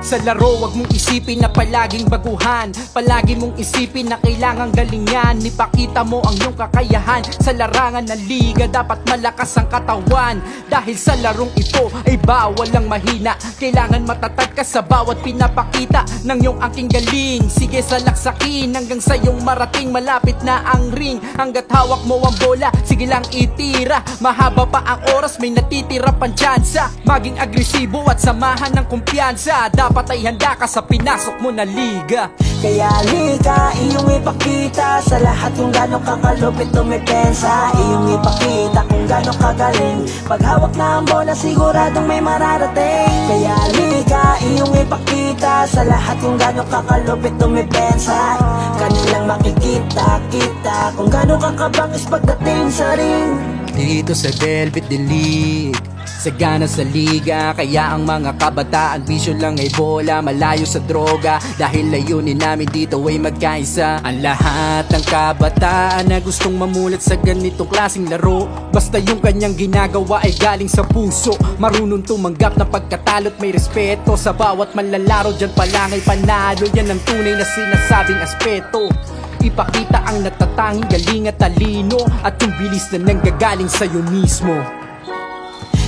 Sa laro, wag mong isipin na palaging baguhan. Palagi mong isipin na kailangang galingan. Ipakita mo ang iyong kakayahan. Sa larangan ng liga, dapat malakas ang katawan. Dahil sa larong ito ay bawal ang mahina. Kailangan matatag ka sa bawat pinapakita ng iyong aking galing. Sige salaksakin hanggang sa iyong marating. Malapit na ang ring, hanggat hawak mo ang bola, sige lang itira. Mahaba pa ang oras, may natitira pang tsansa. Maging agresibo at samahan ng kumpiyansa. Dapat ay handa ka sa pinasok mo na liga. Kaya liga, iyong ipakita sa lahat kung gano'ng kakalupit tumipensa. Iyong ipakita kung gano'ng kagaling. Pag hawak na ang bola, siguradong may mararating. Kaya liga, iyong ipakita sa lahat kung gano'ng kakalupit tumipensa. Kanilang makikita-kita kung gano'ng kakabangis pagdating sa ring. Dito sa Velvet League, sagana sa liga, kaya ang mga kabataan bisyo lang ay bola, malayo sa droga. Dahil layunin namin dito ay magkaisa. Ang lahat ng kabataan na gustong mamulat sa ganitong klaseng laro, basta yung kanyang ginagawa ay galing sa puso. Marunong tumanggap ng pagkatalo't may respeto. Sa bawat manlalaro dyan pa lang ay panalo. Yan ang tunay na sinasabing aspeto. Ipakita ang natatanging galing at talino, at yung bilis na nanggagaling sa'yo mismo.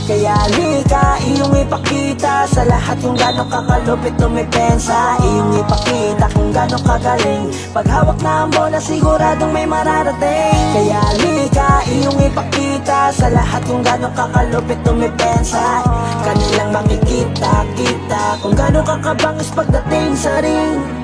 Kaya liga, iyong ipakita sa lahat kung gano'ng kakalupit tumipensa. Iyong ipakita kung gano'ng kagaling. Pag hawak na ang bola, siguradong may mararating. Kaya liga, iyong ipakita sa lahat kung gano'ng kakalupit tumipensa. Kanilang makikita-kita kung gano'ng kakabangis pagdating sa ring.